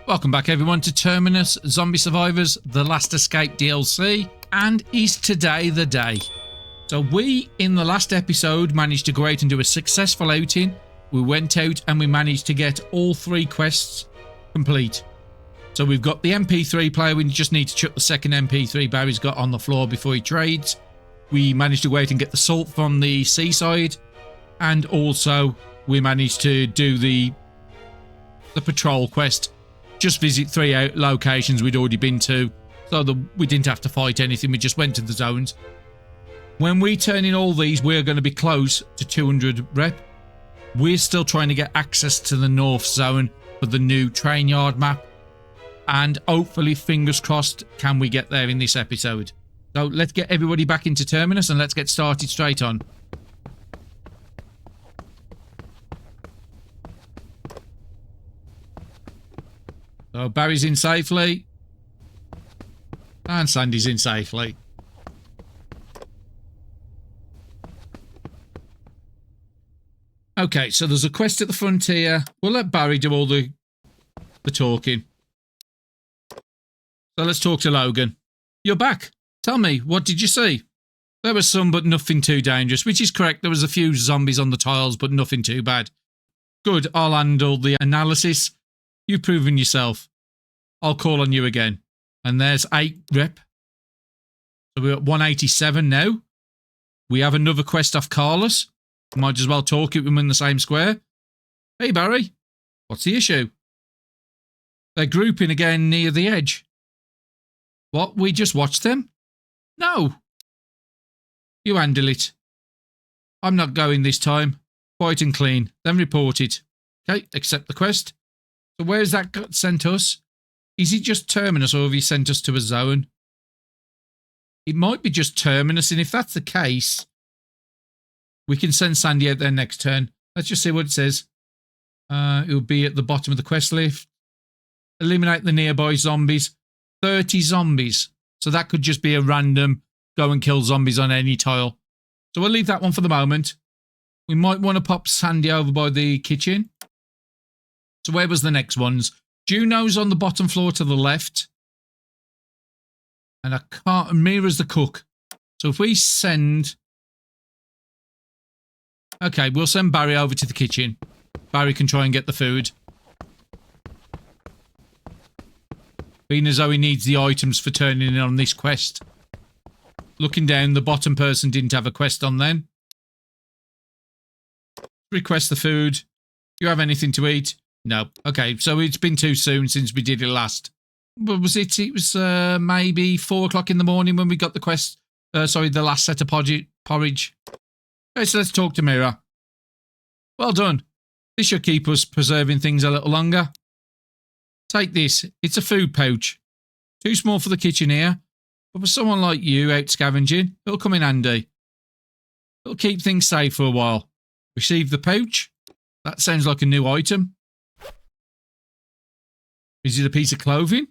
Welcome back everyone to Terminus Zombie Survivors The Last Escape DLC, and is today the day. So we, in the last episode, managed to go out and do a successful outing. We went out and we managed to get all 3 quests complete. So we've got the MP3 player, we just need to chuck the second MP3 Barry's got on the floor before he trades. We managed to go out and get the salt from the seaside, and also we managed to do the patrol quest. Just visit 3 locations we'd already been to, so that we didn't have to fight anything, we just went to the zones. When we turn in all these, we're going to be close to 200 rep. We're still trying to get access to the north zone for the new train yard map, and hopefully, fingers crossed, can we get there in this episode. So let's get everybody back into Terminus and let's get started straight on. So Barry's in safely. And Sandy's in safely. Okay, so there's a quest at the frontier. We'll let Barry do all the talking. So let's talk to Logan. You're back. Tell me, what did you see? There was some, but nothing too dangerous, which is correct. There was a few zombies on the tiles, but nothing too bad. Good, I'll handle the analysis. You've proven yourself. I'll call on you again. And there's 8 rep. So we're at 187 now. We have another quest off Carlos. Might as well talk it with him in the same square. Hey Barry, what's the issue? They're grouping again near the edge. What, we just watched them? No. You handle it. I'm not going this time. Quiet and clean. Then report it. Okay, accept the quest. So where's that sent us? Is it just Terminus, or have you sent us to a zone? It might be just Terminus, and if that's the case, we can send Sandy out there next turn. Let's just see what it says. It will be at the bottom of the quest list. Eliminate the nearby zombies. 30 zombies. So that could just be a random go and kill zombies on any tile. So we'll leave that one for the moment. We might want to pop Sandy over by the kitchen. So where was the next ones? Juno's on the bottom floor to the left. And I can't... Mira's the cook. So if we send... Okay, we'll send Barry over to the kitchen. Barry can try and get the food. Being as though he needs the items for turning in on this quest. Looking down, the bottom person didn't have a quest on then. Request the food. Do you have anything to eat? No. Okay, so it's been too soon since we did it last. What was it? It was maybe 4 o'clock in the morning when we got the quest. Sorry, the last set of porridge. Okay, so let's talk to Mira. Well done. This should keep us preserving things a little longer. Take this. It's a food pouch. Too small for the kitchen here, but for someone like you out scavenging, it'll come in handy. It'll keep things safe for a while. Receive the pouch. That sounds like a new item. Is it a piece of clothing?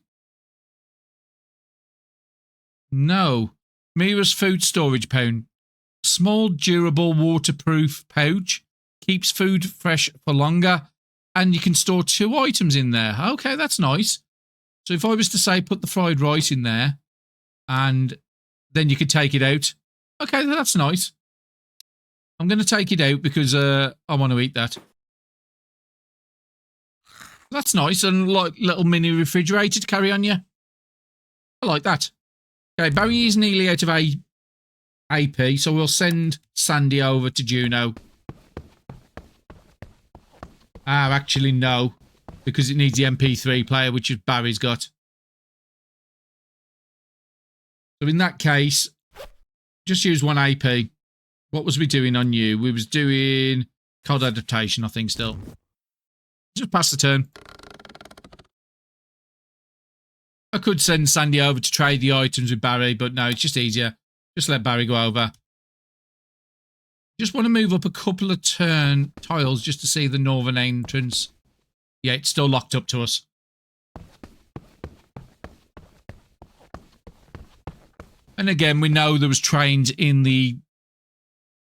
No. Mira's food storage pouch. Small, durable, waterproof pouch. Keeps food fresh for longer. And you can store 2 items in there. Okay, that's nice. So if I was to say put the fried rice in there, and then you could take it out. Okay, that's nice. I'm going to take it out because I want to eat that. That's nice, and like little mini refrigerator to carry on you. I like that. Okay, Barry is nearly out of AP, so we'll send Sandy over to Juno. Actually no, because it needs the MP3 player, which is Barry's got. So in that case, just use 1 AP. What was we doing on you? We was doing code adaptation, I think, still. Just pass the turn. I could send Sandy over to trade the items with Barry, but no, it's just easier. Just let Barry go over. Just want to move up a couple of tiles just to see the northern entrance. Yeah, it's still locked up to us. And again, we know there was trains in the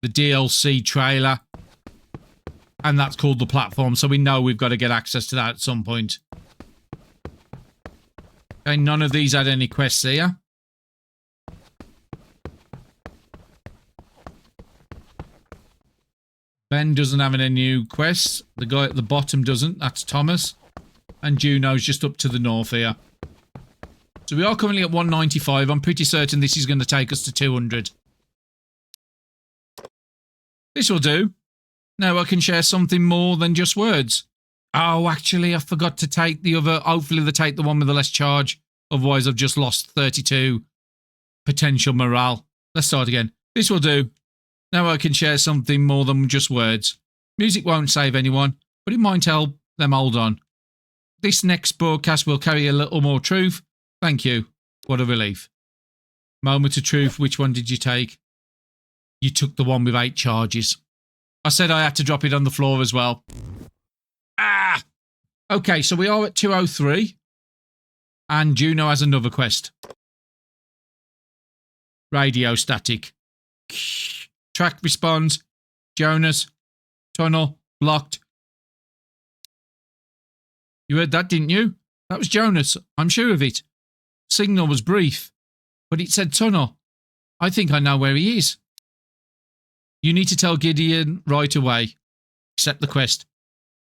DLC trailer. And that's called the platform, so we know we've got to get access to that at some point. Okay, none of these had any quests here. Ben doesn't have any new quests. The guy at the bottom doesn't. That's Thomas. And Juno's just up to the north here. So we are currently at 195. I'm pretty certain this is going to take us to 200. This will do. Now I can share something more than just words. Oh, actually, I forgot to take the other. Hopefully they take the one with the less charge. Otherwise, I've just lost 32 potential morale. Let's start again. This will do. Now I can share something more than just words. Music won't save anyone, but it might help them hold on. This next broadcast will carry a little more truth. Thank you. What a relief. Moment of truth. Which one did you take? You took the one with 8 charges. I said I had to drop it on the floor as well. Ah! Okay, so we are at 203. And Juno has another quest. Radio static. Track responds. Jonas. Tunnel. Blocked. You heard that, didn't you? That was Jonas. I'm sure of it. Signal was brief, but it said tunnel. I think I know where he is. You need to tell Gideon right away. Accept the quest.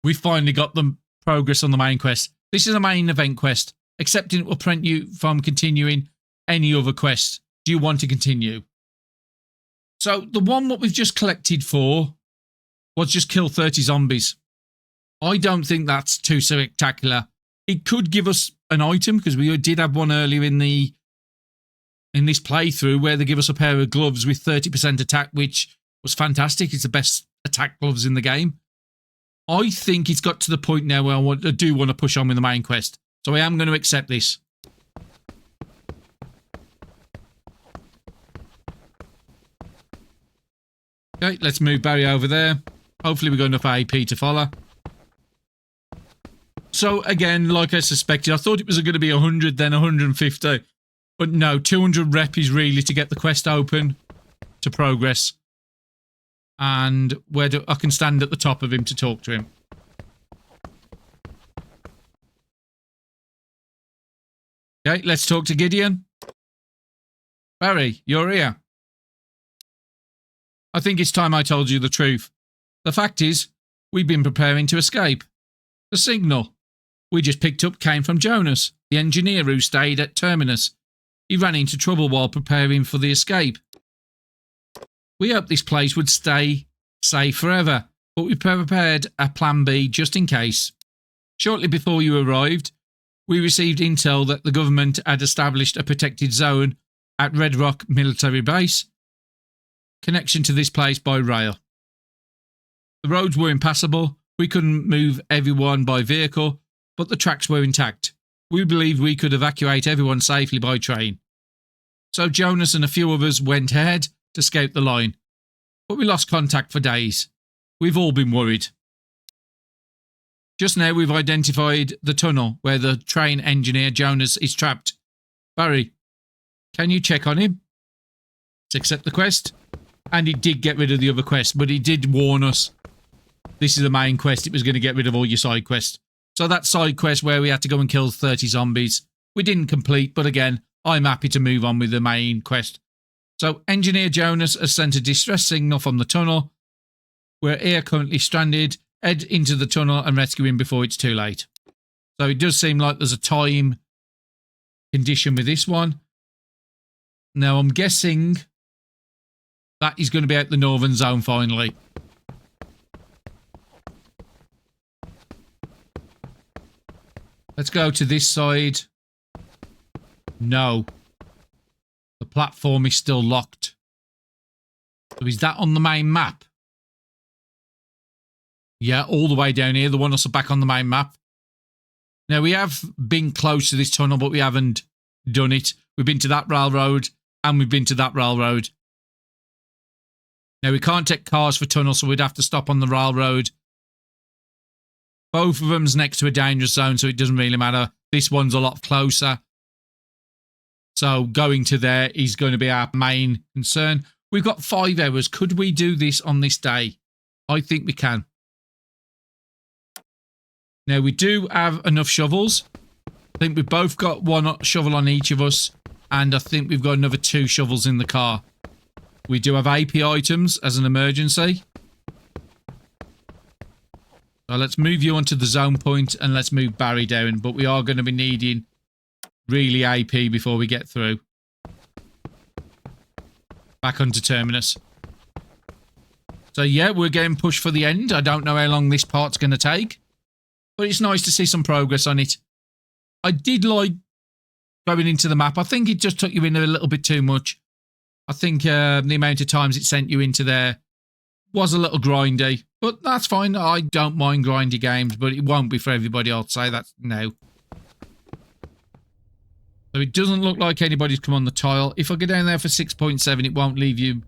We finally got the progress on the main quest. This is a main event quest. Accepting it will prevent you from continuing any other quest. Do you want to continue? So the one what we've just collected for was just kill 30 zombies. I don't think that's too spectacular. It could give us an item because we did have one earlier in this playthrough where they give us a pair of gloves with 30% attack, which was fantastic. It's the best attack gloves in the game. I think it's got to the point now where I do want to push on with the main quest. So I am going to accept this. Okay, let's move Barry over there. Hopefully we've got enough AP to follow. So again, like I suspected, I thought it was going to be 100, then 150. But no, 200 rep is really to get the quest open, to progress. And I can stand at the top of him to talk to him. Okay, let's talk to Gideon. Barry, you're here. I think it's time I told you the truth. The fact is, we've been preparing to escape. The signal we just picked up came from Jonas, the engineer who stayed at Terminus. He ran into trouble while preparing for the escape. We hoped this place would stay safe forever, but we prepared a plan B just in case. Shortly before you arrived, we received intel that the government had established a protected zone at Red Rock Military Base. Connection to this place by rail. The roads were impassable. We couldn't move everyone by vehicle, but the tracks were intact. We believed we could evacuate everyone safely by train. So Jonas and a few others went ahead to scout the line, but we lost contact for days. We've all been worried. Just now we've identified the tunnel where the train engineer Jonas is trapped. Barry, can you check on him? Let's accept the quest. And it did get rid of the other quest, but it did warn us. This is the main quest. It was going to get rid of all your side quests. So that side quest where we had to go and kill 30 zombies, we didn't complete, but again, I'm happy to move on with the main quest. So Engineer Jonas has sent a distress signal from the tunnel. We're here currently stranded. Head into the tunnel and rescue him before it's too late. So it does seem like there's a time condition with this one. Now I'm guessing that is going to be out the northern zone finally. Let's go to this side. No. The platform is still locked. So is that on the main map? Yeah, all the way down here. The one that's back on the main map. Now, we have been close to this tunnel, but we haven't done it. We've been to that railroad, and we've been to that railroad. Now, we can't take cars for tunnels, so we'd have to stop on the railroad. Both of them's next to a dangerous zone, so it doesn't really matter. This one's a lot closer. So going to there is going to be our main concern. We've got 5 hours. Could we do this on this day? I think we can. Now, we do have enough shovels. think we've both got one shovel on each of us, and I think we've got another 2 shovels in the car. We do have AP items as an emergency. So let's move you onto the zone point, and let's move Barry down, but we are going to be needing really AP before we get through. Back onto Terminus. So yeah, we're getting pushed for the end. I don't know how long this part's going to take, but it's nice to see some progress on it. I did like going into the map. I think it just took you in a little bit too much. I think the amount of times it sent you into there was a little grindy, but that's fine. I don't mind grindy games, but it won't be for everybody. I'll say that now. So it doesn't look like anybody's come on the tile. If I go down there for 6.7, it won't leave you.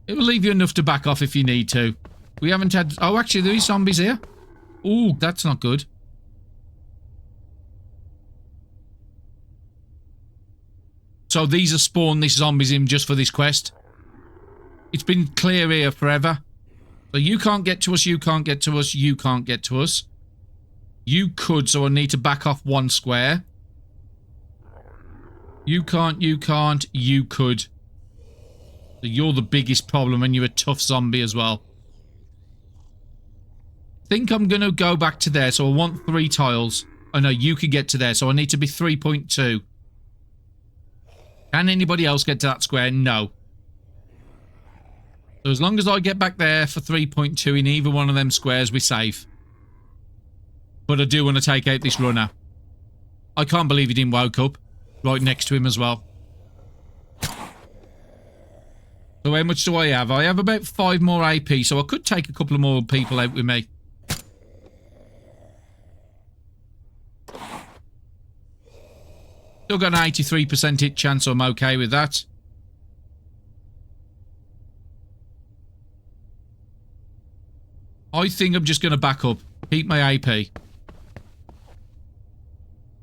It will leave you enough to back off if you need to. We haven't had... Oh, actually, there is zombies here. Ooh, that's not good. So these are spawned this zombies in just for this quest. It's been clear here forever. So you can't get to us, you can't get to us, you can't get to us. You could, so I need to back off 1 square. You can't, you can't, you could. So you're the biggest problem, and you're a tough zombie as well. I think I'm going to go back to there, so I want 3 tiles. Oh no, you can get to there, so I need to be 3.2. Can anybody else get to that square? No. So as long as I get back there for 3.2 in either one of them squares, we're safe. But I do want to take out this runner. I can't believe he didn't woke up. Right next to him as well. So how much do I have? I have about 5 more AP, so I could take a couple of more people out with me. Still got an 83% hit chance, so I'm okay with that. I think I'm just going to back up. Keep my AP.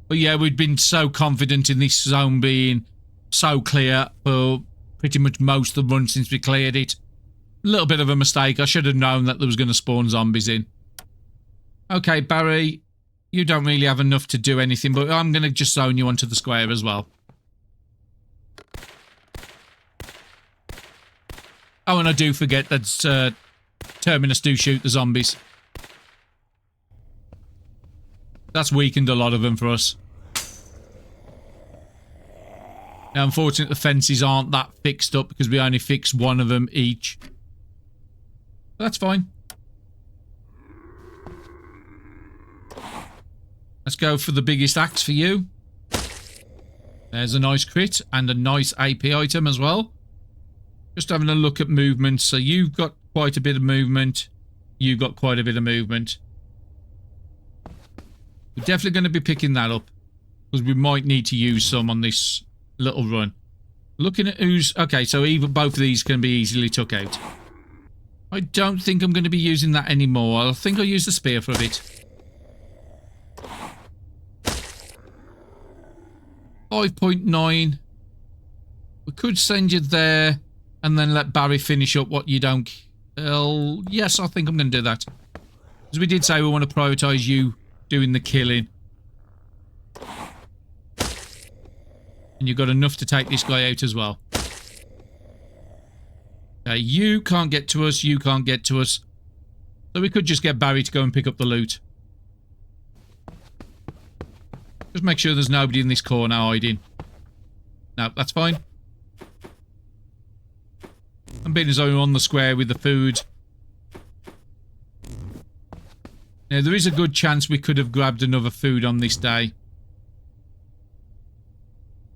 But yeah, we've been so confident in this zone being so clear for pretty much most of the run since we cleared it. A little bit of a mistake. I should have known that there was going to spawn zombies in. Okay, Barry, you don't really have enough to do anything, but I'm going to just zone you onto the square as well. Oh, and I do forget that Terminus do shoot the zombies. That's weakened a lot of them for us. Now, unfortunately, the fences aren't that fixed up because we only fixed 1 of them each. But that's fine. Let's go for the biggest axe for you. There's a nice crit and a nice AP item as well. Just having a look at movement. So you've got quite a bit of movement. You've got quite a bit of movement. We're definitely going to be picking that up because we might need to use some on this little run. Looking at who's... Okay, so even both of these can be easily took out. I don't think I'm going to be using that anymore. I think I'll use the spear for a bit. 5.9. We could send you there and then let Barry finish up what you don't... yes, I think I'm going to do that. Because we did say we want to prioritise you doing the killing. And you've got enough to take this guy out as well. Okay, you can't get to us, you can't get to us. So we could just get Barry to go and pick up the loot. Just make sure there's nobody in this corner hiding. No, that's fine. And being as though we're on the square with the food. Now, there is a good chance we could have grabbed another food on this day.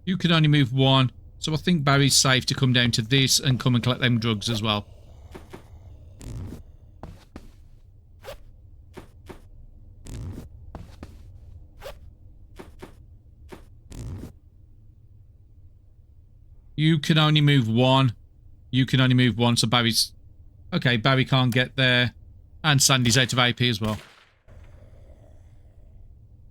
You can only move 1. So I think Barry's safe to come down to this and come and collect them drugs as well. You can only move 1. You can only move 1, so Barry's... Okay, Barry can't get there. And Sandy's out of AP as well.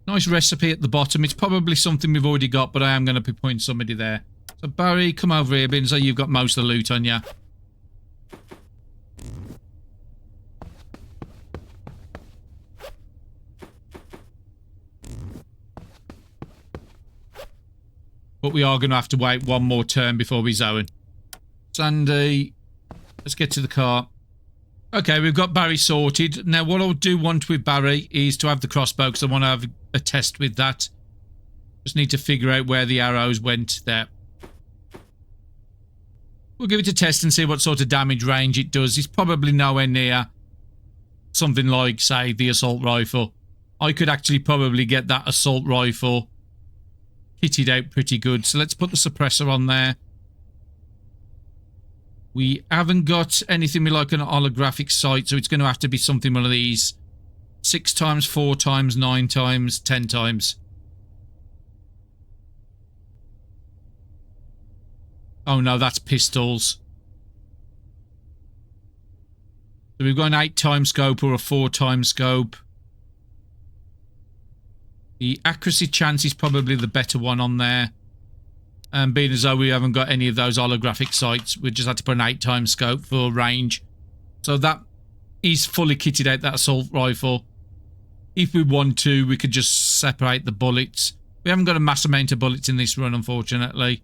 Nice recipe at the bottom. It's probably something we've already got, but I am going to be pointing somebody there. So Barry, come over here, being so you've got most of the loot on you. But we are going to have to wait one more turn before we zone. Sandy, let's get to the car. Okay, we've got Barry sorted. Now, what I do want with Barry is to have the crossbow, because I want to have a test with that. Just need to figure out where the arrows went there. We'll give it a test and see what sort of damage range it does. It's probably nowhere near something like, say, the assault rifle. I could actually probably get that assault rifle kitted out pretty good. So let's put the suppressor on there. We haven't got anything like an holographic sight, so it's going to have to be something one of these. 6 times, 4 times, 9 times, 10 times. Oh no, that's pistols. So we've got an 8 times scope or a 4 times scope. The accuracy chance is probably the better one on there. And being as though we haven't got any of those holographic sights, we just had to put an 8 times scope for range. So that is fully kitted out, that assault rifle. If we want to, we could just separate the bullets. We haven't got a mass amount of bullets in this run, unfortunately.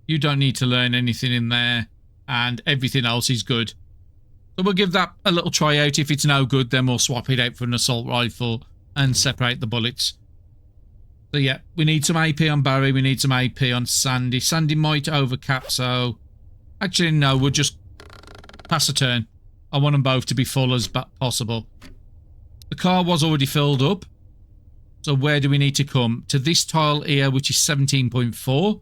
You don't need to learn anything in there, and everything else is good. So we'll give that a little try out. If it's no good, then we'll swap it out for an assault rifle and separate the bullets. So yeah, we need some AP on Barry, we need some AP on Sandy. Sandy might overcap, so... Actually, no, we'll just pass a turn. I want them both to be full as possible. The car was already filled up. So where do we need to come? To this tile here, which is 17.4.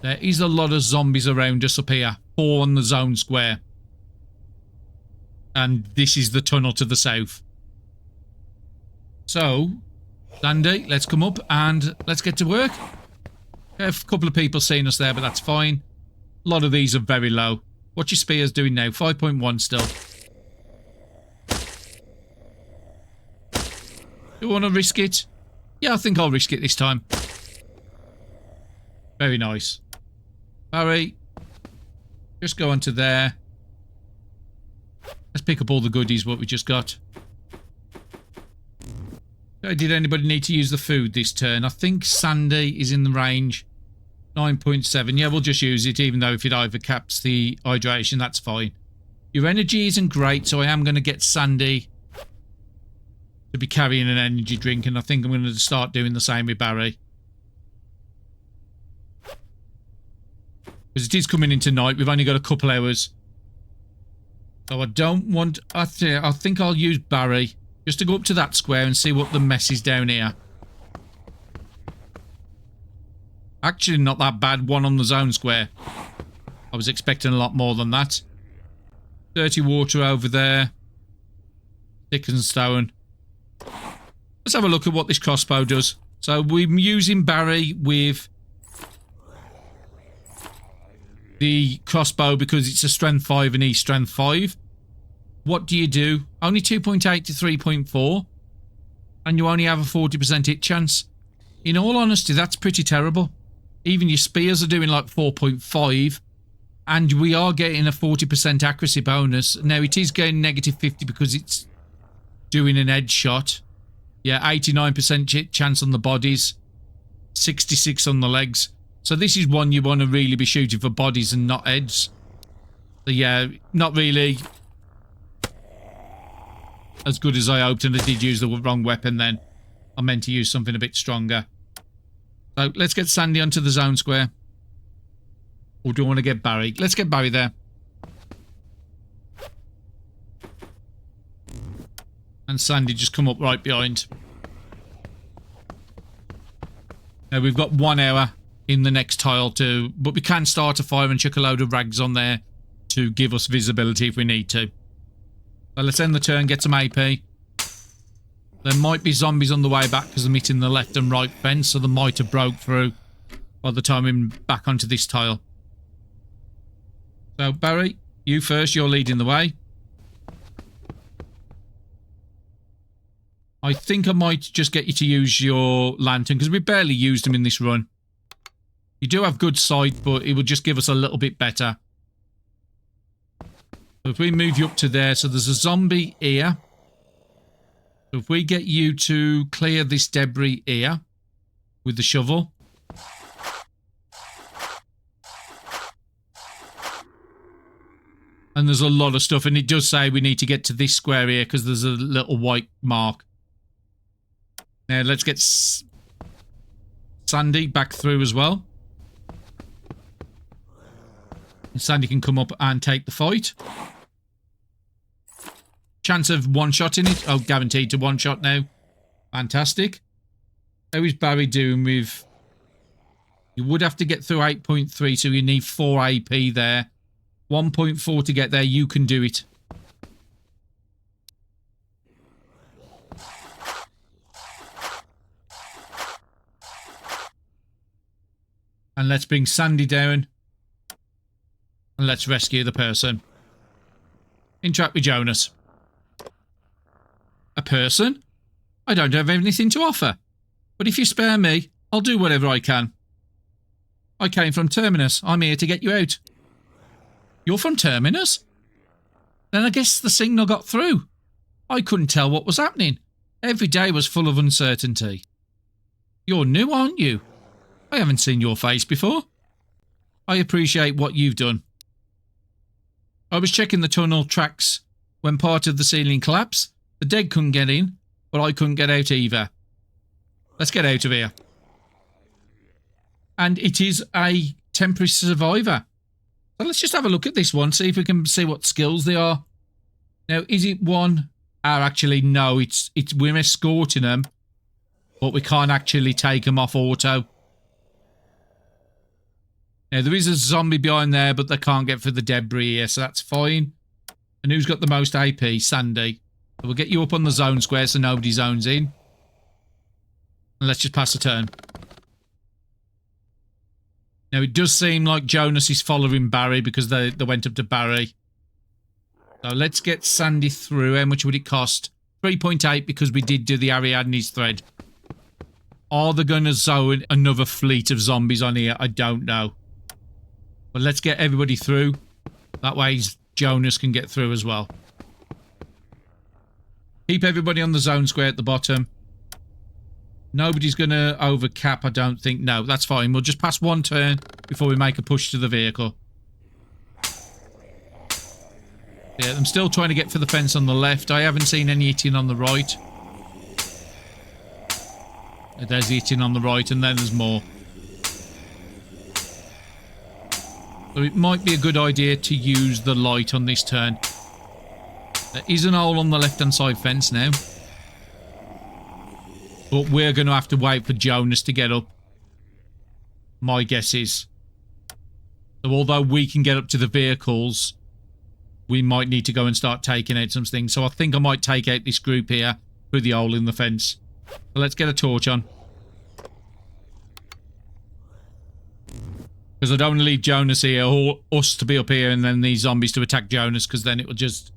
There is a lot of zombies around us up here. 4 on the zone square. And this is the tunnel to the south. So, Sandy, let's come up and let's get to work. A couple of people seen us there, but that's fine. A lot of these are very low. What's your spears doing now? 5.1 still. Do you want to risk it? Yeah, I think I'll risk it this time. Very nice. Barry, just go onto there. Let's pick up all the goodies, what we just got. Okay, did anybody need to use the food this turn? I think Sandy is in the range. 9.7. Yeah, we'll just use it, even though if it overcaps the hydration, that's fine. Your energy isn't great, so I am going to get Sandy to be carrying an energy drink, and I think I'm going to start doing the same with Barry. Because it is coming into night. We've only got a couple hours. So I don't want... I think I'll use Barry just to go up to that square and see what the mess is down here. Actually, not that bad. 1 on the zone square. I was expecting a lot more than that. Dirty water over there. Stick and stone. Let's have a look at what this crossbow does. So we're using Barry with the crossbow because it's a strength 5 and he's strength 5. What do you do? Only 2.8 to 3.4, and you only have a 40% hit chance. In all honesty, that's pretty terrible. Even your spears are doing like 4.5, and we are getting a 40% accuracy bonus. Now it is getting negative 50 because it's doing an edge shot. Yeah, 89% hit chance on the bodies, 66 on the legs. So this is one you want to really be shooting for bodies and not heads. So yeah, not really as good as I hoped, and I did use the wrong weapon then. I meant to use something a bit stronger. So let's get Sandy onto the zone square. Or do I want to get Barry? Let's get Barry there. And Sandy just come up right behind. Now we've got 1 hour in the next tile too, but we can start a fire and chuck a load of rags on there to give us visibility if we need to. So let's end the turn, get some AP. There might be zombies on the way back because I'm hitting the left and right fence, so they might have broke through by the time I'm back onto this tile. So Barry, you first, you're leading the way. I think I might just get you to use your lantern because we barely used them in this run. You do have good sight, but it will just give us a little bit better. So if we move you up to there, so there's a zombie here. So if we get you to clear this debris here with the shovel. And there's a lot of stuff, and it does say we need to get to this square here because there's a little white mark. Now let's get Sandy back through as well. And Sandy can come up and take the fight. Chance of one-shotting it. Oh, guaranteed to one-shot now. Fantastic. How is Barry doing with... You would have to get through 8.3, so you need 4 AP there. 1.4 to get there. You can do it. And let's bring Sandy down. And let's rescue the person. Interact with Jonas. A person? I don't have anything to offer. But if you spare me, I'll do whatever I can. I came from Terminus. I'm here to get you out. You're from Terminus? Then I guess the signal got through. I couldn't tell what was happening. Every day was full of uncertainty. You're new, aren't you? I haven't seen your face before. I appreciate what you've done. I was checking the tunnel tracks when part of the ceiling collapsed. The dead couldn't get in, but I couldn't get out either. Let's get out of here. And it is a temporary survivor. So let's just have a look at this one, see if we can see what skills they are. Now, is it one? Actually, no, it's we're escorting them, but we can't actually take them off auto. Now, there is a zombie behind there, but they can't get through the debris here, so that's fine. And who's got the most AP? Sandy. So we'll get you up on the zone square so nobody zones in. And let's just pass a turn. Now, it does seem like Jonas is following Barry because they went up to Barry. So let's get Sandy through. How much would it cost? 3.8 because we did do the Ariadne's thread. Are they going to zone another fleet of zombies on here? I don't know. But let's get everybody through. That way Jonas can get through as well. Keep everybody on the zone square at the bottom. Nobody's going to overcap, I don't think. No, that's fine. We'll just pass one turn before we make a push to the vehicle. Yeah, I'm still trying to get for the fence on the left. I haven't seen any hitting on the right. There's hitting on the right, and then there's more. So it might be a good idea to use the light on this turn. There is an hole on the left-hand side fence now. But we're going to have to wait for Jonas to get up. My guess is. So although we can get up to the vehicles, we might need to go and start taking out some things. So I think I might take out this group here through the hole in the fence. So let's get a torch on. Because I don't want to leave Jonas here or us to be up here and then these zombies to attack Jonas, because then it will just,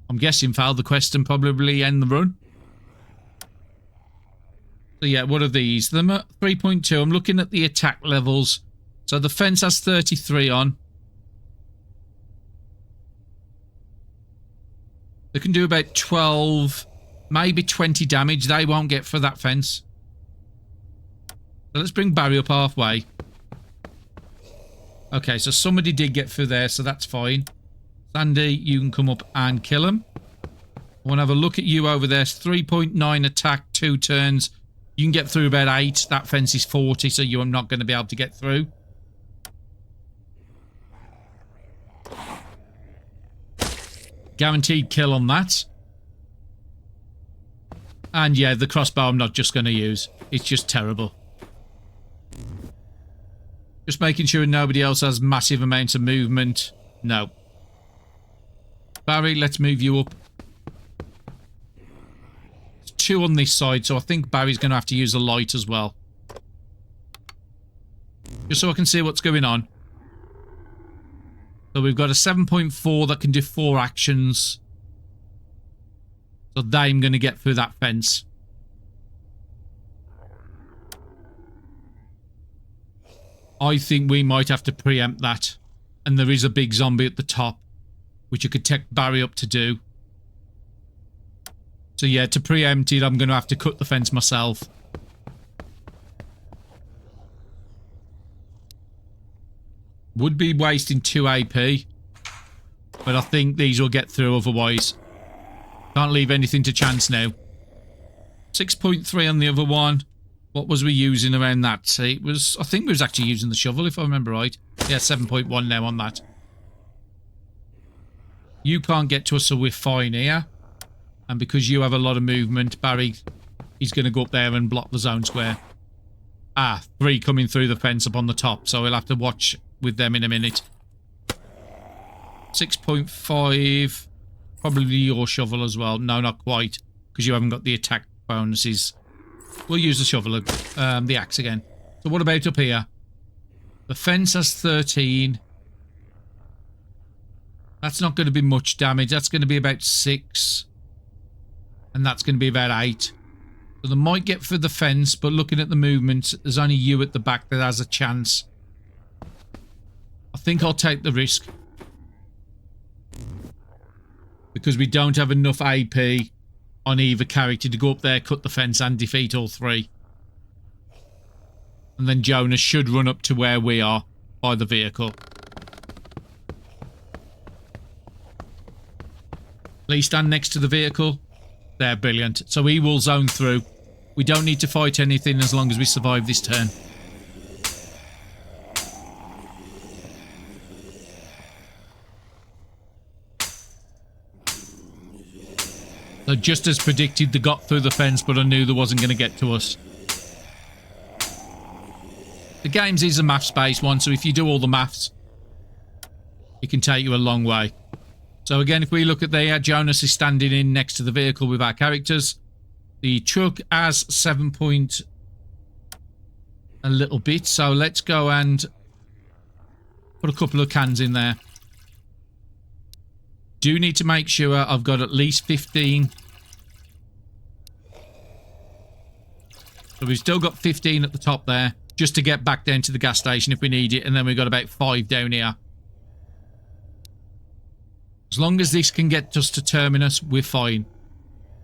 I'm guessing, fail the quest and probably end the run. So yeah, what are these? Them at 3.2. I'm looking at the attack levels. So the fence has 33 on. They can do about 12, maybe 20 damage. They won't get for that fence. So let's bring Barry up halfway. Okay, so somebody did get through there, so that's fine. Sandy, you can come up and kill him. I want to have a look at you over there. 3.9 attack, 2 turns. You can get through about 8. That fence is 40, so you're not going to be able to get through. Guaranteed kill on that. And yeah, the crossbow I'm not just going to use. It's just terrible. Just making sure nobody else has massive amounts of movement. No. Barry, let's move you up. There's 2 on this side, so I think Barry's going to have to use a light as well. Just so I can see what's going on. So we've got a 7.4 that can do 4 actions. So I'm going to get through that fence. I think we might have to preempt that. And there is a big zombie at the top. which I could take Barry up to do. So yeah, to preempt it, I'm going to have to cut the fence myself. Would be wasting 2 AP, but I think these will get through otherwise. Can't leave anything to chance now. 6.3 on the other one. What was we using around that? See, it was, I think we was actually using the shovel, if I remember right. Yeah, 7.1 now on that. You can't get to us, so we're fine here. And because you have a lot of movement, Barry, he's going to go up there and block the zone square. Ah, 3 coming through the fence up on the top, so we'll have to watch with them in a minute. 6.5. Probably your shovel as well. No, not quite, because you haven't got the attack bonuses. We'll use the shovel, the axe again. So what about up here? The fence has 13. That's not going to be much damage. That's going to be about 6. And that's going to be about 8. So they might get through the fence, but looking at the movement, there's only you at the back that has a chance. I think I'll take the risk. Because we don't have enough AP on either character to go up there, cut the fence and defeat all 3. And then Jonas should run up to where we are by the vehicle. Please stand next to the vehicle. They're brilliant. So he will zone through. We don't need to fight anything as long as we survive this turn. So just as predicted, they got through the fence, but I knew they wasn't going to get to us. The games is a maths-based one, so if you do all the maths, it can take you a long way. So again, if we look at there, Jonas is standing in next to the vehicle with our characters. The truck has 7 point a little bit, so let's go and put a couple of cans in there. Do need to make sure I've got at least 15. So we've still got 15 at the top there, just to get back down to the gas station if we need it, and then we've got about 5 down here. As long as this can get us to Terminus, we're fine.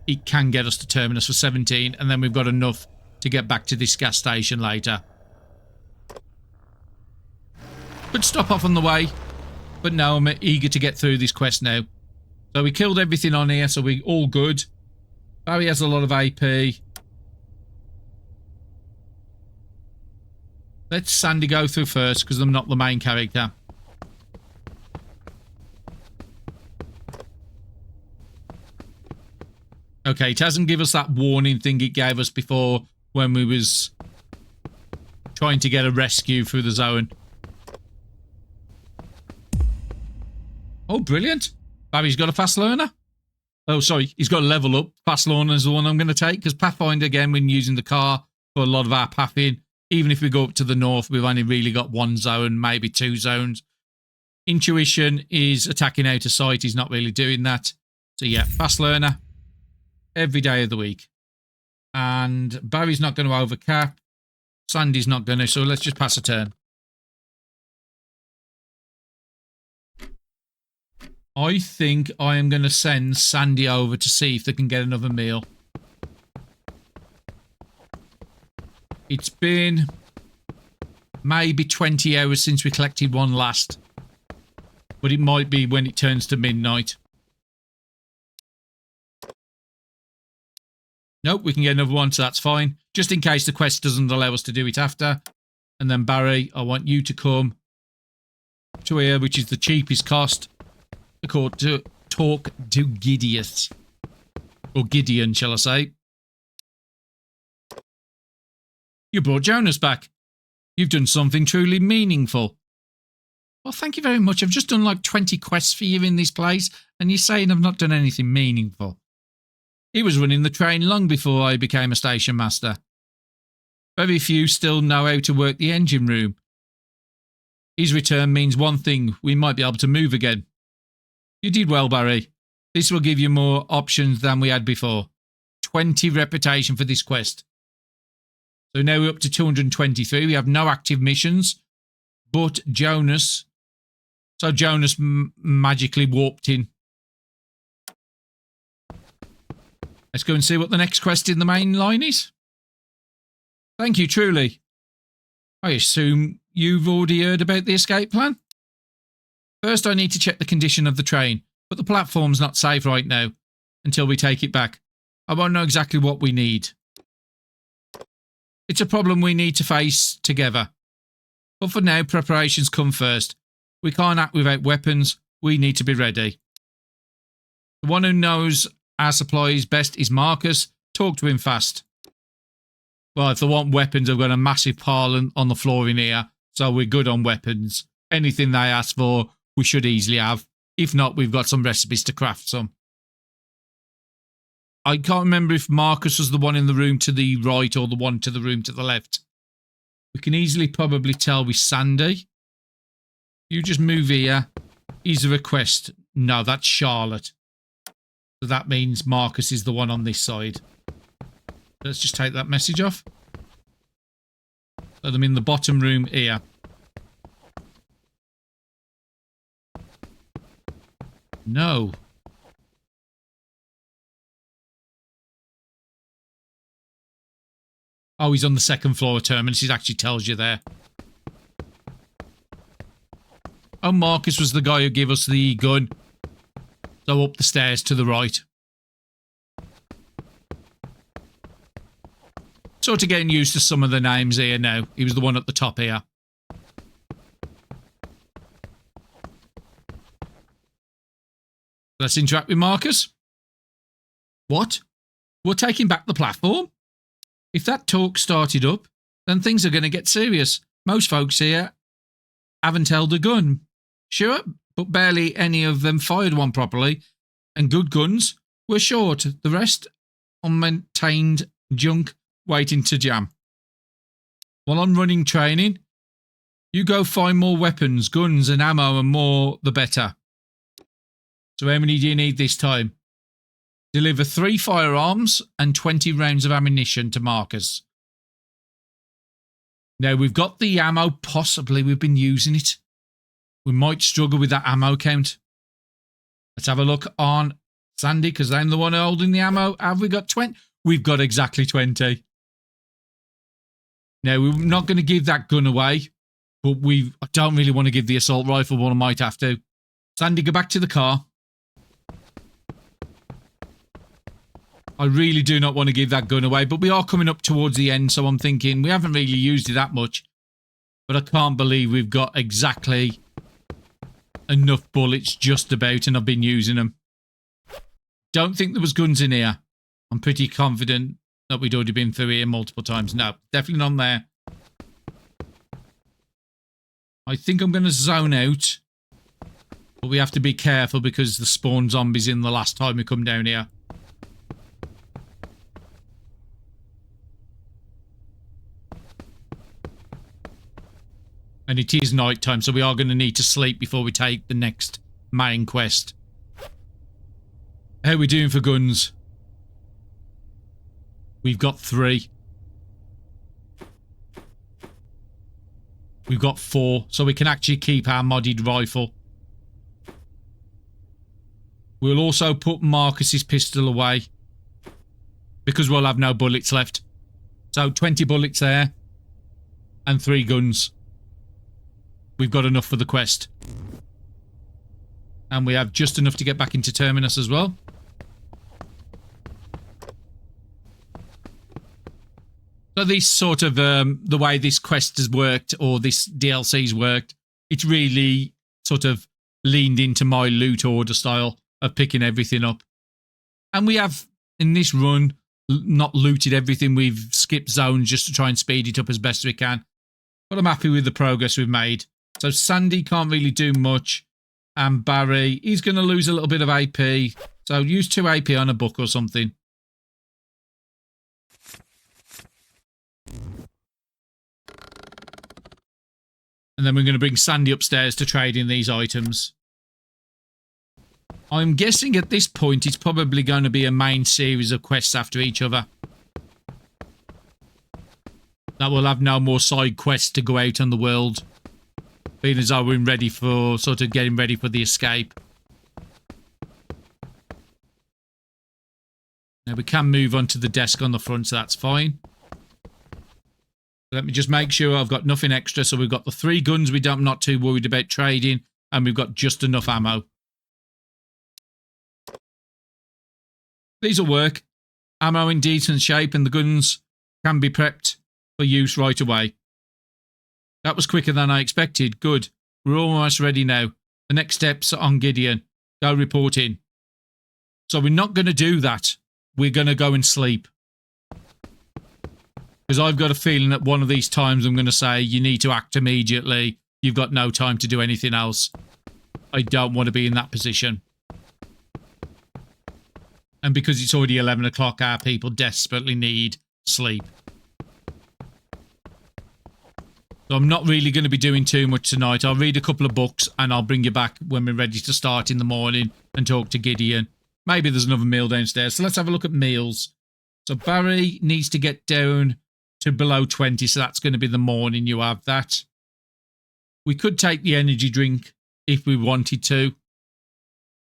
It can get us to Terminus for 17, and then we've got enough to get back to this gas station later. Could stop off on the way, but no, I'm eager to get through this quest now. So we killed everything on here, so we're all good. Barry has a lot of AP. Let Sandy go through first, because I'm not the main character. Okay, it hasn't given us that warning thing it gave us before when we was trying to get a rescue through the zone. Oh, brilliant. Barry's got a fast learner. Oh, sorry, he's got a level up. Fast learner is the one I'm going to take, because Pathfinder, again, when using the car for a lot of our pathing, even if we go up to the north, we've only really got 1 zone, maybe 2 zones. Intuition is attacking out of sight. He's not really doing that. So yeah, fast learner. Every day of the week. And Barry's not going to overcap. Sandy's not going to, so let's just pass a turn. I think I am going to send Sandy over to see if they can get another meal. It's been maybe 20 hours since we collected one last. But it might be when it turns to midnight. Nope, we can get another one, so that's fine. Just in case the quest doesn't allow us to do it after. And then Barry, I want you to come to here, which is the cheapest cost. To talk to Gideon. Or Gideon, shall I say. You brought Jonas back. You've done something truly meaningful. Well, thank you very much. I've just done like 20 quests for you in this place, and you're saying I've not done anything meaningful. He was running the train long before I became a station master. Very few still know how to work the engine room. His return means one thing: we might be able to move again. You did well, Barry. This will give you more options than we had before. 20 reputation for this quest. So now we're up to 223. We have no active missions, but Jonas. So Jonas magically warped in. Let's go and see what the next quest in the main line is. Thank you, truly. I assume you've already heard about the escape plan? First, I need to check the condition of the train, but the platform's not safe right now until we take it back. I won't know exactly what we need. It's a problem we need to face together. But for now, preparations come first. We can't act without weapons. We need to be ready. The one who knows our supplies best is Marcus. Talk to him fast. Well, if they want weapons, I've got a massive pile on the floor in here, so we're good on weapons. Anything they ask for, we should easily have. If not, we've got some recipes to craft some. I can't remember if Marcus was the one in the room to the right or the one to the room to the left. We can easily probably tell with Sandy. You just move here. Is a request. No, that's Charlotte. So that means Marcus is the one on this side. Let's just take that message off. Let them in the bottom room here. No. Oh, he's on the second floor of Terminus. It actually tells you there. Oh, Marcus was the guy who gave us the gun. So up the stairs to the right. Sort of getting used to some of the names here now. He was the one at the top here. Let's interact with Marcus. What? We're taking back the platform? If that talk started up, then things are going to get serious. Most folks here haven't held a gun. Sure, but barely any of them fired one properly. And good guns were short. The rest, unmaintained junk waiting to jam. While I'm running training, you go find more weapons, guns and ammo, and more the better. So how many do you need this time? Deliver 3 firearms and 20 rounds of ammunition to Marcus. Now, we've got the ammo. Possibly we've been using it. We might struggle with that ammo count. Let's have a look on Sandy, because I'm the one holding the ammo. Have we got 20? We've got exactly 20. Now, we're not going to give that gun away, but I don't really want to give the assault rifle one. I might have to. Sandy, go back to the car. I really do not want to give that gun away, but we are coming up towards the end, so I'm thinking we haven't really used it that much. But I can't believe we've got exactly enough bullets just about, and I've been using them. Don't think there was guns in here. I'm pretty confident that we'd already been through here multiple times. No, definitely not there. I think I'm going to zone out. But we have to be careful because the spawn zombies in the last time we come down here. And it is night time, so we are going to need to sleep before we take the next main quest. How are we doing for guns? We've got 3. We've got 4, so we can actually keep our modded rifle. We'll also put Marcus's pistol away, because we'll have no bullets left. So 20 bullets there, and 3 guns. We've got enough for the quest. And we have just enough to get back into Terminus as well. So this sort of, the way this quest has worked, or this DLC's worked, it's really sort of leaned into my loot order style of picking everything up. And we have, in this run, not looted everything. We've skipped zones just to try and speed it up as best we can. But I'm happy with the progress we've made. So Sandy can't really do much. And Barry, he's going to lose a little bit of AP. So use 2 AP on a book or something. And then we're going to bring Sandy upstairs to trade in these items. I'm guessing at this point it's probably going to be a main series of quests after each other. That will have no more side quests to go out on the world. Feeling as though we're ready for, sort of getting ready for the escape. Now we can move onto the desk on the front, so that's fine. Let me just make sure I've got nothing extra. So we've got the 3 guns I'm not too worried about trading, and we've got just enough ammo. These will work. Ammo in decent shape, and the guns can be prepped for use right away. That was quicker than I expected. Good. We're almost ready now. The next steps are on Gideon. Go report in. So we're not going to do that. We're going to go and sleep. Because I've got a feeling that one of these times I'm going to say, you need to act immediately. You've got no time to do anything else. I don't want to be in that position. And because it's already 11 o'clock, our people desperately need sleep. So I'm not really going to be doing too much tonight. I'll read a couple of books and I'll bring you back when we're ready to start in the morning and talk to Gideon. Maybe there's another meal downstairs. So let's have a look at meals. So Barry needs to get down to below 20. So that's going to be the morning you have that. We could take the energy drink if we wanted to.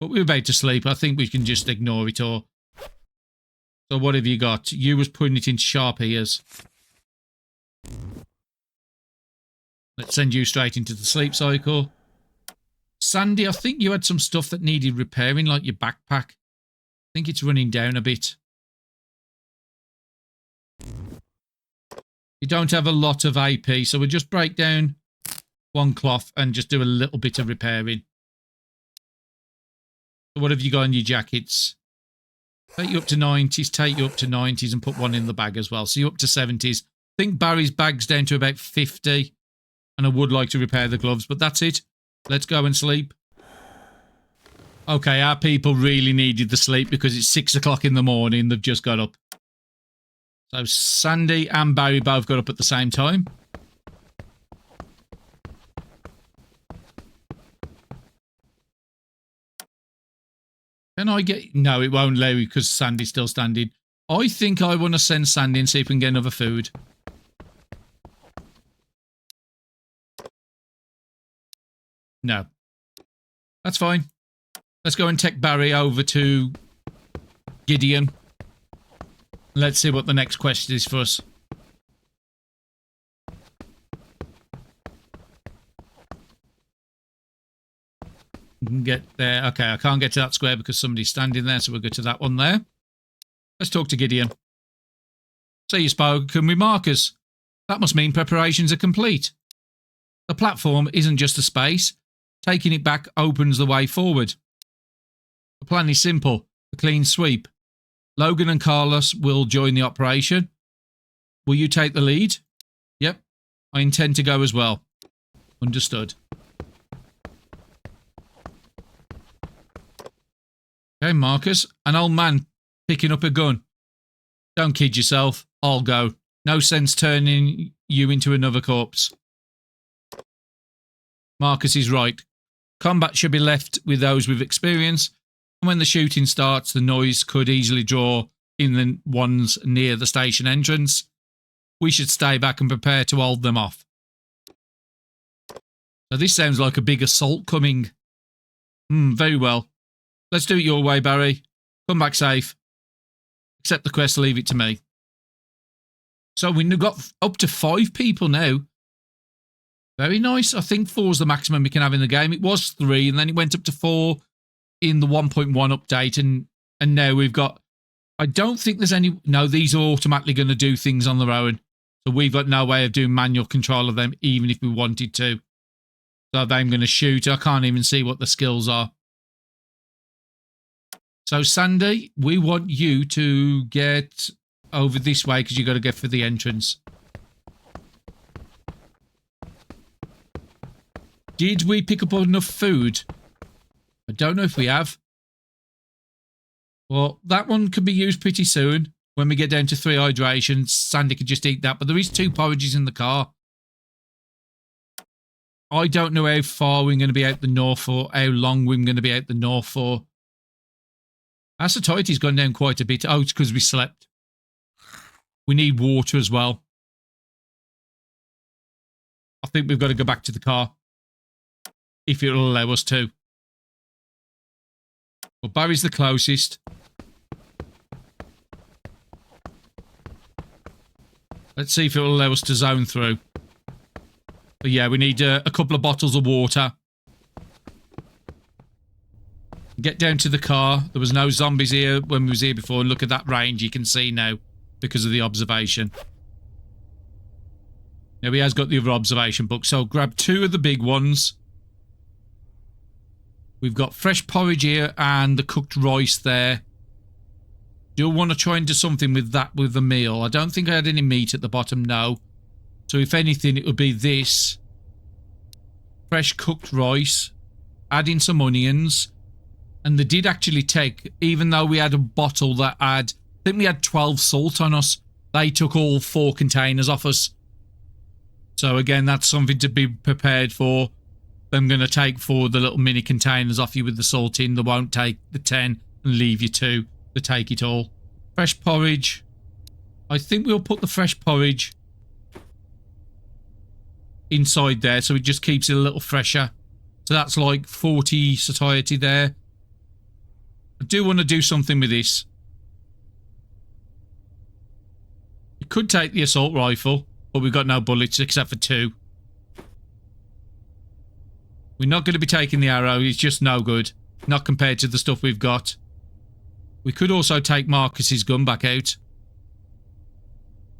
But we're about to sleep. I think we can just ignore it all. So what have you got? You was putting it into sharp ears. Let's send you straight into the sleep cycle. Sandy, I think you had some stuff that needed repairing, like your backpack. I think it's running down a bit. You don't have a lot of AP, so we'll just break down one cloth and just do a little bit of repairing. So what have you got in your jackets? Take you up to 90s, take you up to 90s and put one in the bag as well. So you're up to 70s. I think Barry's bag's down to about 50. And I would like to repair the gloves, but that's it. Let's go and sleep. Okay, our people really needed the sleep because it's 6 o'clock in the morning. They've just got up. So Sandy and Barry both got up at the same time. Can I get... No, it won't allow you because Sandy's still standing. I think I want to send Sandy and see if we can get another food. No. That's fine. Let's go and take Barry over to Gideon. Let's see what the next question is for us. We can get there. Okay, I can't get to that square because somebody's standing there, so we'll go to that one there. Let's talk to Gideon. So you spoken with Marcus. That must mean preparations are complete. The platform isn't just a space. Taking it back opens the way forward. The plan is simple. A clean sweep. Logan and Carlos will join the operation. Will you take the lead? Yep. I intend to go as well. Understood. Okay, Marcus. An old man picking up a gun. Don't kid yourself. I'll go. No sense turning you into another corpse. Marcus is right. Combat should be left with those with experience, and when the shooting starts, the noise could easily draw in the ones near the station entrance. We should stay back and prepare to hold them off. So this sounds like a big assault coming. Very well. Let's do it your way, Barry. Come back safe. Accept the quest, leave it to me. So we've got up to 5 people now. Very nice. I think 4 is the maximum we can have in the game. It was 3 and then it went up to 4 in the 1.1 update. And now we've got... I don't think there's any... No, these are automatically going to do things on their own. So we've got no way of doing manual control of them, even if we wanted to. So I'm going to shoot. I can't even see what the skills are. So Sandy, we want you to get over this way because you've got to get for the entrance. Did we pick up enough food? I don't know if we have. Well, that one could be used pretty soon. When we get down to 3 hydrations, Sandy could just eat that. But there is 2 porridges in the car. I don't know how far we're going to be out the north for, how long we're going to be out the north for. Our satiety's gone down quite a bit. Oh, it's because we slept. We need water as well. I think we've got to go back to the car. if it'll allow us to. Well, Barry's the closest. Let's see if it will allow us to zone through. But yeah, we need a couple of bottles of water. Get down to the car. There was no zombies here when we was here before. And look at that range you can see now because of the observation. Now he has got the other observation book. So grab 2 of the big ones. We've got fresh porridge here and the cooked rice there. Do you want to try and do something with that with the meal? I don't think I had any meat at the bottom, no. So if anything, it would be this. Fresh cooked rice. Add in some onions. And they did actually take, even though we had a bottle that had, I think we had 12 salt on us, they took all 4 containers off us. So again, that's something to be prepared for. I'm going to take 4 of the little mini containers off you with the salt in. They won't take the 10 and leave you 2. They take it all. Fresh porridge. I think we'll put the fresh porridge inside there so it just keeps it a little fresher. So that's like 40 satiety there. I do want to do something with this. You could take the assault rifle, but we've got no bullets except for 2. We're not going to be taking the arrow. It's just no good. Not compared to the stuff we've got. We could also take Marcus's gun back out.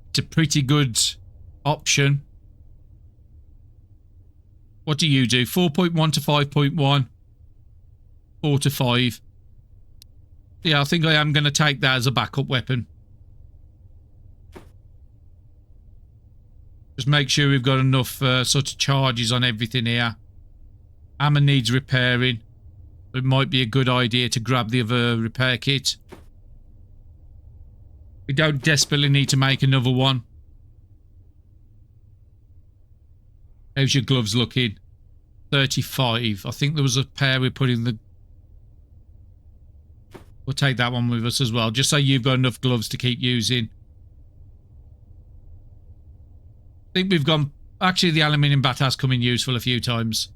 It's a pretty good option. What do you do? 4.1 to 5.1. 4 to 5. Yeah, I think I am going to take that as a backup weapon. Just make sure we've got enough sort of charges on everything here. Hammer needs repairing. It might be a good idea to grab the other repair kit. We don't desperately need to make another one. How's your gloves looking? 35. I think there was a pair we put in the... We'll take that one with us as well, just so you've got enough gloves to keep using. I think we've gone... Actually, the aluminium bat has come in useful a few times.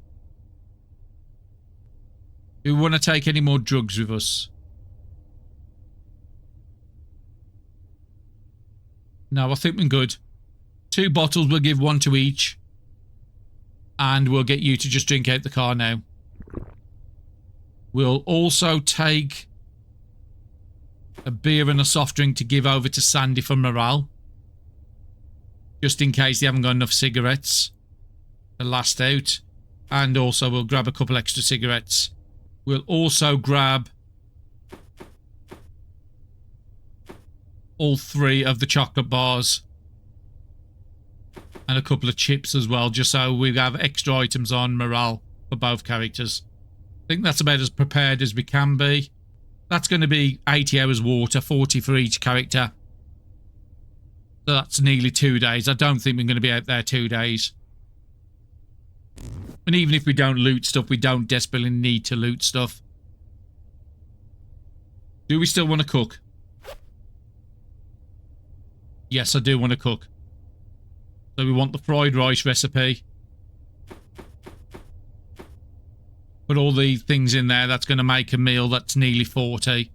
Do we want to take any more drugs with us? No, I think we're good. 2 bottles, we'll give 1 to each. And we'll get you to just drink out the car now. We'll also take a beer and a soft drink to give over to Sandy for morale. Just in case they haven't got enough cigarettes to last out. And also we'll grab a couple extra cigarettes. We'll also grab all 3 of the chocolate bars. And a couple of chips as well, just so we have extra items on morale for both characters. I think that's about as prepared as we can be. That's going to be 80 hours water, 40 for each character. So that's nearly 2 days. I don't think we're going to be out there 2 days. And even if we don't loot stuff, we don't desperately need to loot stuff. Do we still want to cook? Yes, I do want to cook. So we want the fried rice recipe. Put all the things in there. That's going to make a meal that's nearly 40.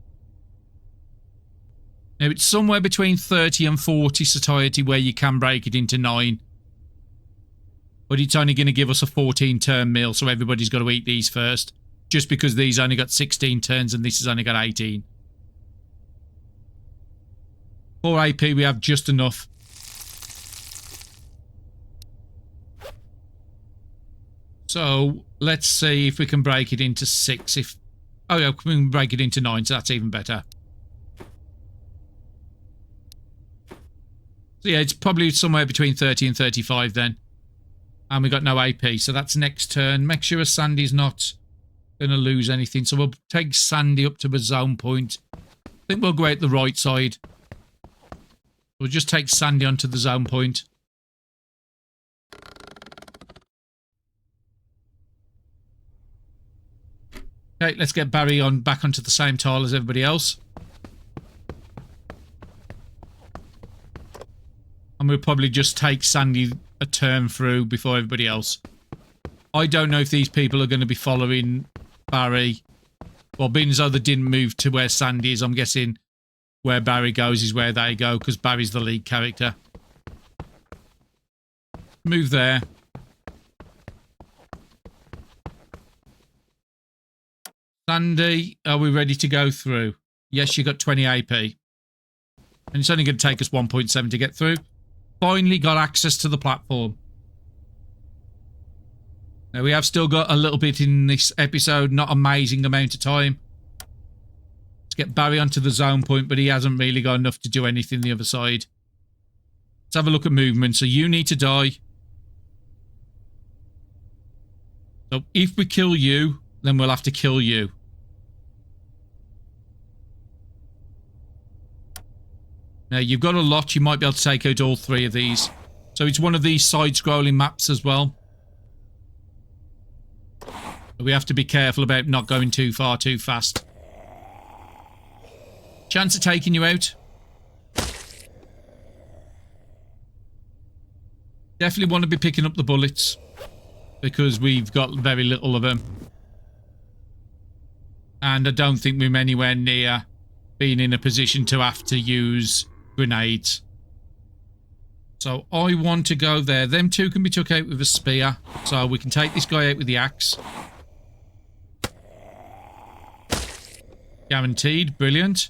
Now it's somewhere between 30 and 40 satiety where you can break it into 9. But it's only going to give us a 14 turn meal, so everybody's got to eat these first. Just because these only got 16 turns and this has only got 18. For AP we have just enough. So let's see if we can break it into 6. Oh yeah, we can break it into 9, so that's even better. So yeah, it's probably somewhere between 30 and 35 then. And we got no AP, so that's next turn. Make sure Sandy's not going to lose anything. So we'll take Sandy up to a zone point. I think we'll go out the right side. We'll just take Sandy onto the zone point. Okay, let's get Barry on back onto the same tile as everybody else. And we'll probably just take Sandy a turn through before everybody else. I don't know if these people are going to be following Barry. Well, being as though they didn't move to where Sandy is, I'm guessing where Barry goes is where they go, because Barry's the lead character. Move there. Sandy, are we ready to go through? Yes, you got 20 AP. And it's only going to take us 1.7 to get through. Finally got access to the platform. Now, we have still got a little bit in this episode, not amazing amount of time. Let's get Barry onto the zone point, but he hasn't really got enough to do anything the other side. Let's have a look at movement. So you need to die. So if we kill you, then we'll have to kill you. Now, you've got a lot. You might be able to take out all 3 of these. So it's one of these side-scrolling maps as well. We have to be careful about not going too far too fast. Chance of taking you out. Definitely want to be picking up the bullets, because we've got very little of them. And I don't think we're anywhere near being in a position to have to use grenades. So I want to go there. Them 2 can be took out with a spear. So we can take this guy out with the axe. Guaranteed. Brilliant.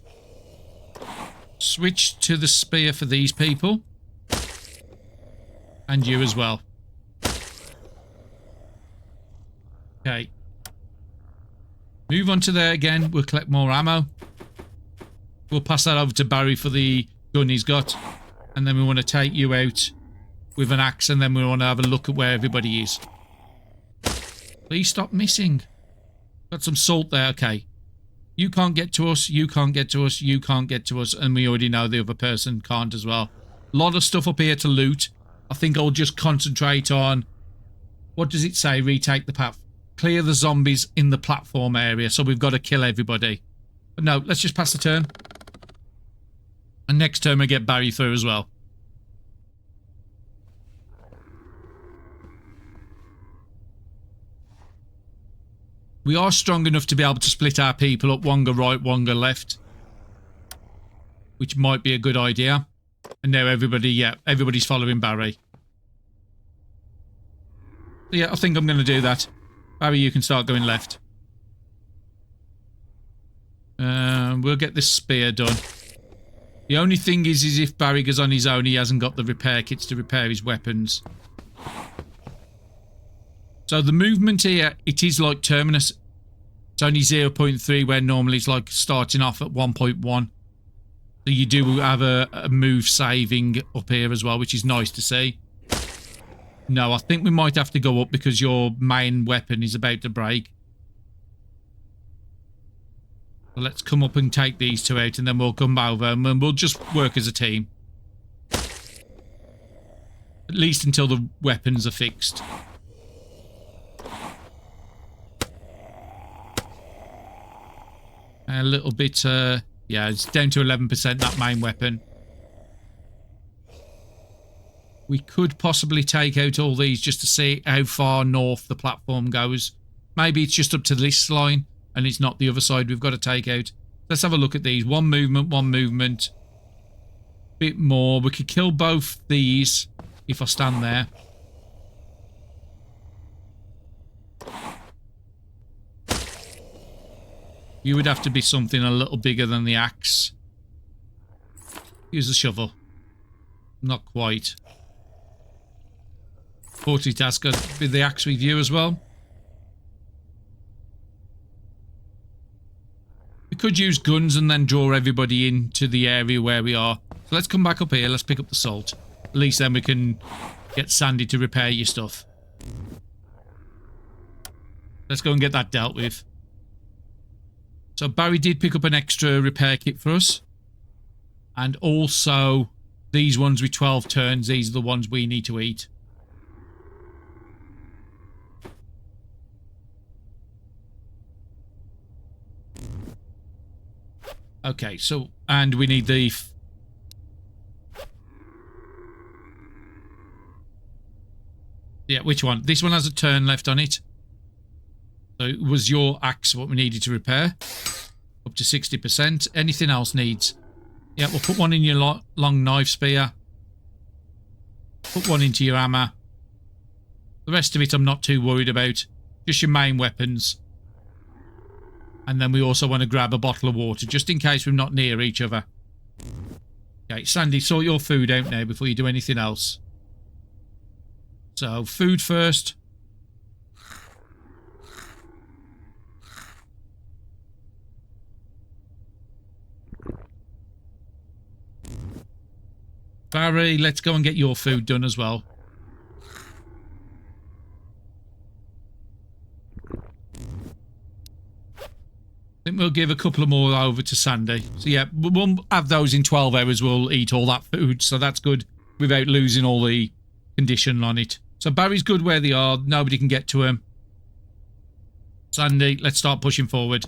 Switch to the spear for these people. And you as well. Okay. Move on to there again. We'll collect more ammo. We'll pass that over to Barry for the gun he's got. And then we want to take you out with an axe. And then we want to have a look at where everybody is. Please stop missing. Got some salt there. Okay. You can't get to us. You can't get to us. You can't get to us. And we already know the other person can't as well. A lot of stuff up here to loot. I think I'll just concentrate on... What does it say? Retake the path. Clear the zombies in the platform area. So we've got to kill everybody. But no, let's just pass the turn. And next turn we get Barry through as well. We are strong enough to be able to split our people up. One go right, one go left. Which might be a good idea. And now everybody, yeah, everybody's following Barry. Yeah, I think I'm going to do that. Barry, you can start going left. We'll get this spear done. The only thing is if Barry goes on his own, he hasn't got the repair kits to repair his weapons. So the movement here, it is like Terminus. It's only 0.3, where normally it's like starting off at 1.1. So you do have a move saving up here as well, which is nice to see. No, I think we might have to go up because your main weapon is about to break. So let's come up and take these 2 out, and then we'll come over and we'll just work as a team. At least until the weapons are fixed. A little bit, yeah, it's down to 11%, that main weapon. We could possibly take out all these just to see how far north the platform goes. Maybe it's just up to this line, and it's not the other side we've got to take out. Let's have a look at these. One movement. Bit more. We could kill both these if I stand there. You would have to be something a little bigger than the axe. Use the shovel. Not quite. Fortunately, that's got to be the axe with you as well. We could use guns and then draw everybody into the area where we are. So let's come back up here. Let's pick up the salt. At least then we can get Sandy to repair your stuff. Let's go and get that dealt with. So Barry did pick up an extra repair kit for us. And also these ones with 12 turns. These are the ones we need to eat. Okay, so, and we need the... Yeah, which one? This one has a turn left on it. So it was your axe what we needed to repair. Up to 60%. Anything else needs? Yeah, we'll put one in your long knife spear. Put one into your hammer. The rest of it I'm not too worried about. Just your main weapons. And then we also want to grab a bottle of water, just in case we're not near each other. Okay, Sandy, sort your food out now before you do anything else. So, food first. Barry, let's go and get your food done as well. I think we'll give a couple of more over to Sandy. So yeah, we'll have those in 12 hours. We'll eat all that food, so that's good without losing all the condition on it. So Barry's good where they are. Nobody can get to him. Sandy, let's start pushing forward.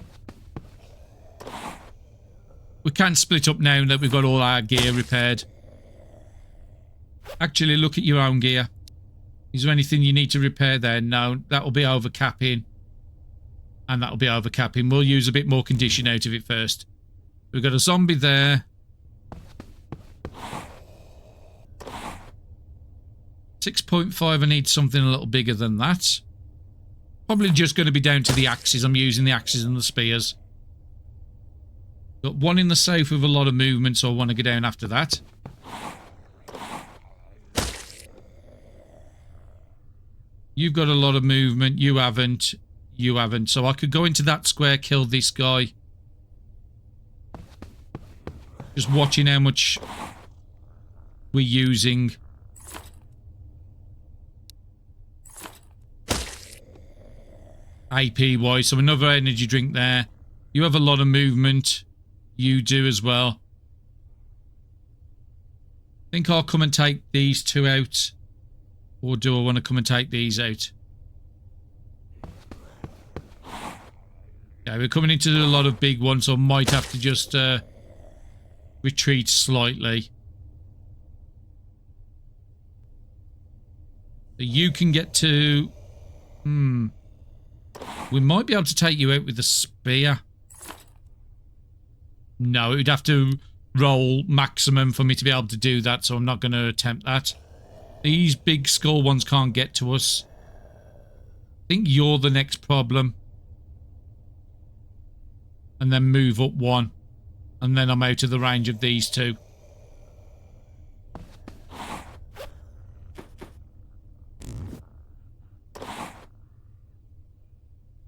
We can split up now that we've got all our gear repaired. Actually, look at your own gear. Is there anything you need to repair there? No, that'll be overcapping. And that'll be overcapping. We'll use a bit more condition out of it first. We've got a zombie there. 6.5, I need something a little bigger than that. Probably just going to be down to the axes. I'm using the axes and the spears. Got one in the safe with a lot of movement, so I want to go down after that. You've got a lot of movement. You haven't. You haven't. So I could go into that square, kill this guy. Just watching how much we're using. AP-wise. So another energy drink there. You have a lot of movement. You do as well. I think I'll come and take these two out. Or do I want to come and take these out? Yeah, we're coming into a lot of big ones, so I might have to just retreat slightly. So you can get to... We might be able to take you out with the spear. No, it would have to roll maximum for me to be able to do that, so I'm not going to attempt that. These big skull ones can't get to us. I think you're the next problem. And then move up one. And then I'm out of the range of these two.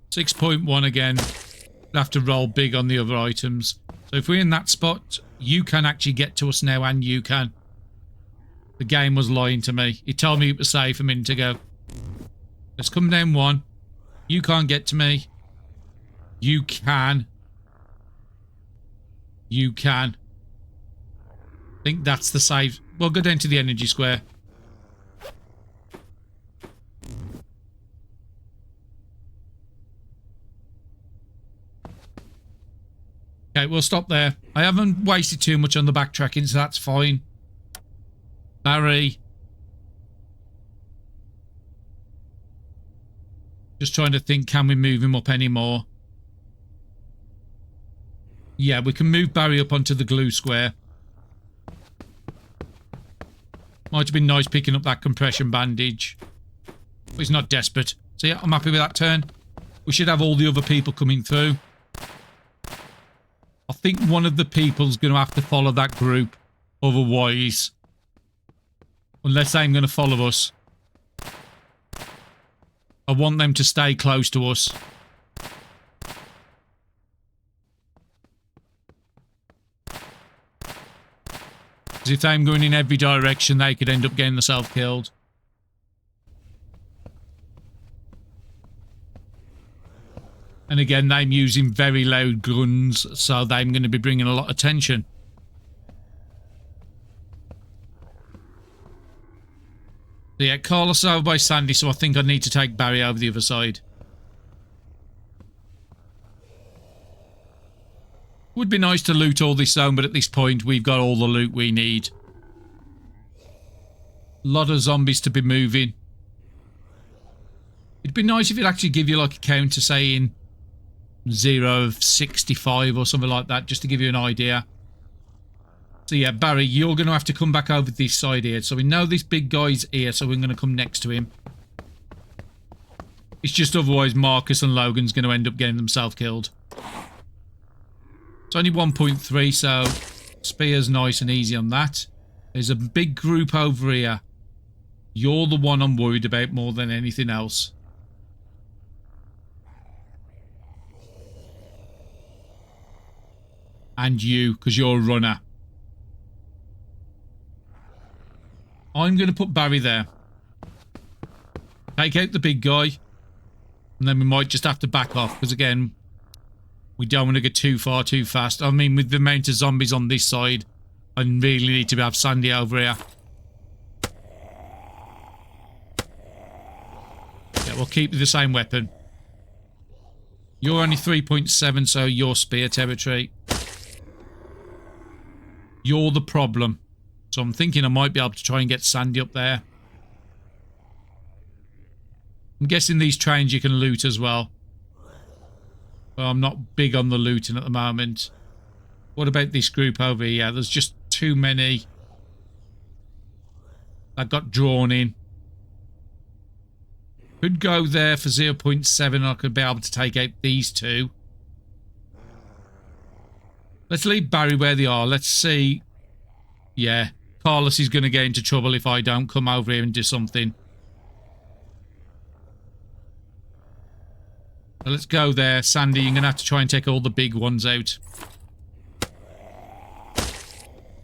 6.1 again. We'll have to roll big on the other items. So if we're in that spot, you can actually get to us now, and you can. The game was lying to me. It told me it was safe a minute ago. Let's come down one. You can't get to me. You can. You can. I think that's the save. We'll go down to the energy square. Okay, we'll stop there. I haven't wasted too much on the backtracking, so that's fine. Barry. Just trying to think, can we move him up anymore? Yeah, we can move Barry up onto the glue square. Might have been nice picking up that compression bandage. But he's not desperate. So yeah, I'm happy with that turn. We should have all the other people coming through. I think one of the people's going to have to follow that group. Otherwise, unless they're going to follow us, I want them to stay close to us. Because if they're going in every direction, they could end up getting themselves killed. And again, they're using very loud guns, so they're going to be bringing a lot of attention. So yeah, Carlos over by Sandy, so I think I need to take Barry over the other side. Would be nice to loot all this zone, but at this point, we've got all the loot we need. A lot of zombies to be moving. It'd be nice if it actually give you like a counter saying 0 of 65 or something like that, just to give you an idea. So yeah, Barry, you're going to have to come back over this side here. So we know this big guy's here, so we're going to come next to him. It's just otherwise Marcus and Logan's going to end up getting themselves killed. It's only 1.3, so spear's nice and easy on that. There's a big group over here. You're the one I'm worried about more than anything else. And you, because you're a runner. I'm going to put Barry there. Take out the big guy. And then we might just have to back off. Because again, we don't want to get too far too fast. I mean, with the amount of zombies on this side, I really need to have Sandy over here. Yeah, we'll keep the same weapon. You're only 3.7, so you're spear territory. You're the problem. So I'm thinking I might be able to try and get Sandy up there. I'm guessing these trains you can loot as well. Well, I'm not big on the looting at the moment. What about this group over here? There's just too many that got drawn in. Could go there for 0.7. I could be able to take out these two. Let's leave Barry where they are. Let's see. Yeah, Carlos is going to get into trouble if I don't come over here and do something. So let's go there. Sandy, you're going to have to try and take all the big ones out.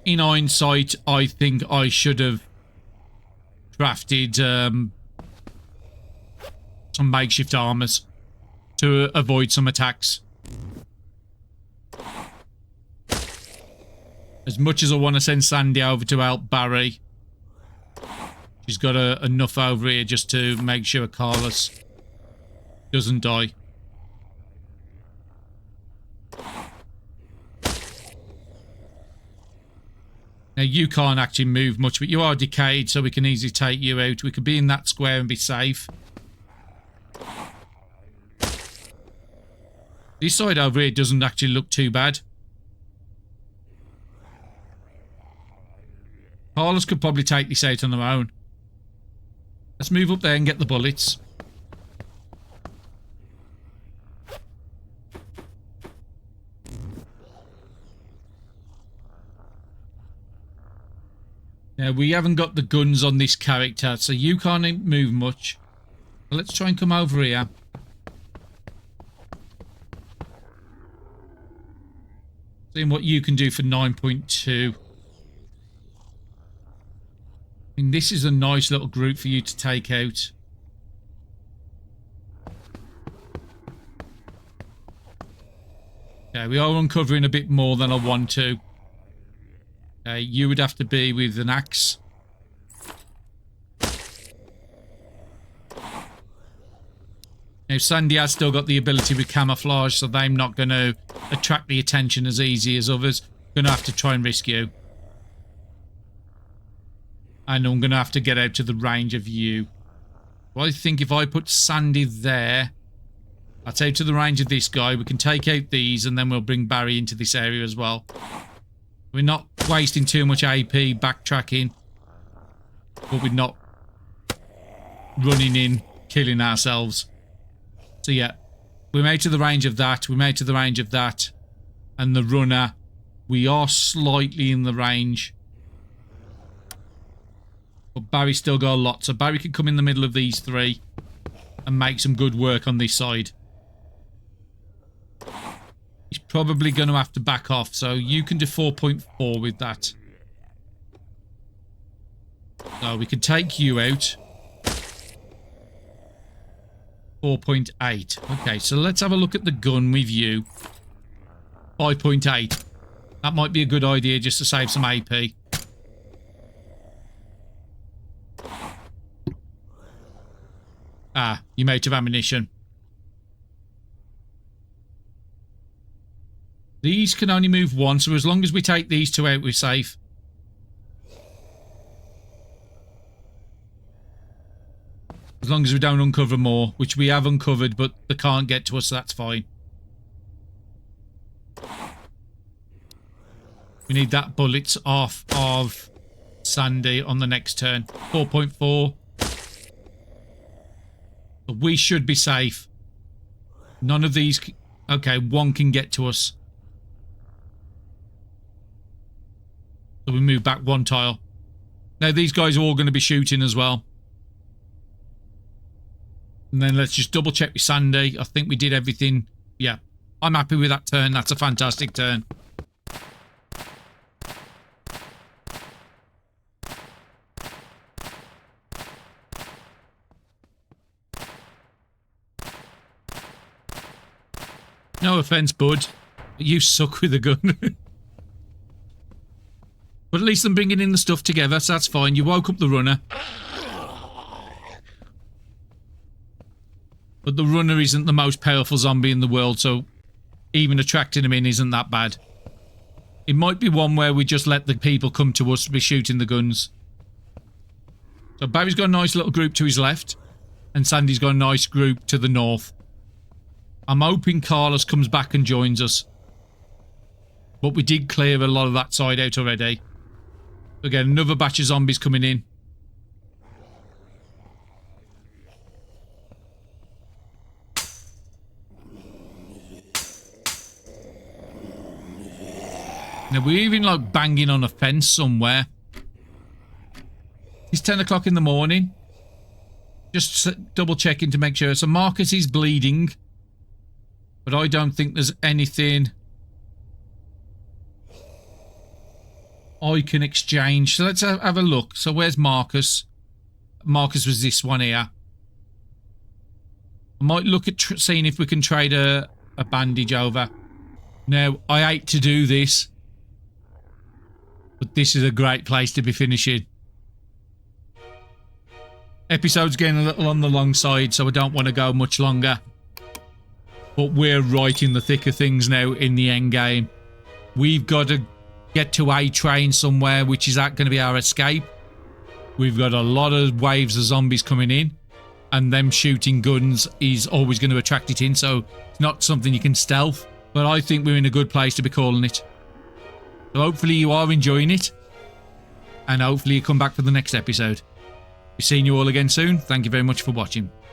In hindsight, I think I should have drafted some makeshift armors to avoid some attacks. As much as I want to send Sandy over to help Barry, she's got enough over here just to make sure Carlos doesn't die. Now, you can't actually move much, but you are decayed, so we can easily take you out. We could be in that square and be safe. This side over here doesn't actually look too bad. Carlos could probably take this out on their own. Let's move up there and get the bullets. Now, we haven't got the guns on this character, so you can't move much. Let's try and come over here. Seeing what you can do for 9.2. I mean, this is a nice little group for you to take out. Okay, we are uncovering a bit more than I want to. You would have to be with an axe. Now, Sandy has still got the ability with camouflage, so they're not going to attract the attention as easy as others. Going to have to try and risk you. And I'm going to have to get out to the range of you. Well, I think if I put Sandy there, that's out to the range of this guy. We can take out these, and then we'll bring Barry into this area as well. We're not wasting too much AP backtracking, but we're not running in, killing ourselves. So yeah, we're out to the range of that. We're out to the range of that. And the runner, we are slightly in the range. But Barry's still got a lot. So Barry can come in the middle of these three and make some good work on this side. He's probably going to have to back off. So you can do 4.4 with that. So we can take you out. 4.8. Okay, so let's have a look at the gun with you. 5.8. That might be a good idea just to save some AP. Ah, you're out of ammunition. These can only move one, so as long as we take these two out, we're safe. As long as we don't uncover more, which we have uncovered, but they can't get to us, so that's fine. We need that bullets off of Sandy on the next turn. 4.4. But we should be safe. None of these... Okay, one can get to us. So we move back one tile. Now these guys are all going to be shooting as well. And then let's just double check with Sandy. I think we did everything. Yeah, I'm happy with that turn. That's a fantastic turn. No offense, bud, but you suck with a gun. But at least I'm bringing in the stuff together, so that's fine. You woke up the runner. But the runner isn't the most powerful zombie in the world, so even attracting him in isn't that bad. It might be one where we just let the people come to us to be shooting the guns. So Barry's got a nice little group to his left, and Sandy's got a nice group to the north. I'm hoping Carlos comes back and joins us. But we did clear a lot of that side out already. Again, another batch of zombies coming in. Now, we're even like banging on a fence somewhere. It's 10 o'clock in the morning. Just double checking to make sure. So Marcus is bleeding. But I don't think there's anything I can exchange. So let's have a look. So where's Marcus? Marcus was this one here. I might look at seeing if we can trade a bandage over. Now, I hate to do this, but this is a great place to be finishing. Episode's getting a little on the long side, so I don't want to go much longer. But we're right in the thick of things now in the end game. We've got to get to a train somewhere, which is going to be our escape. We've got a lot of waves of zombies coming in, and them shooting guns is always going to attract it in, so it's not something you can stealth. But I think we're in a good place to be calling it. So hopefully you are enjoying it, and hopefully you come back for the next episode. Be seeing you all again soon. Thank you very much for watching.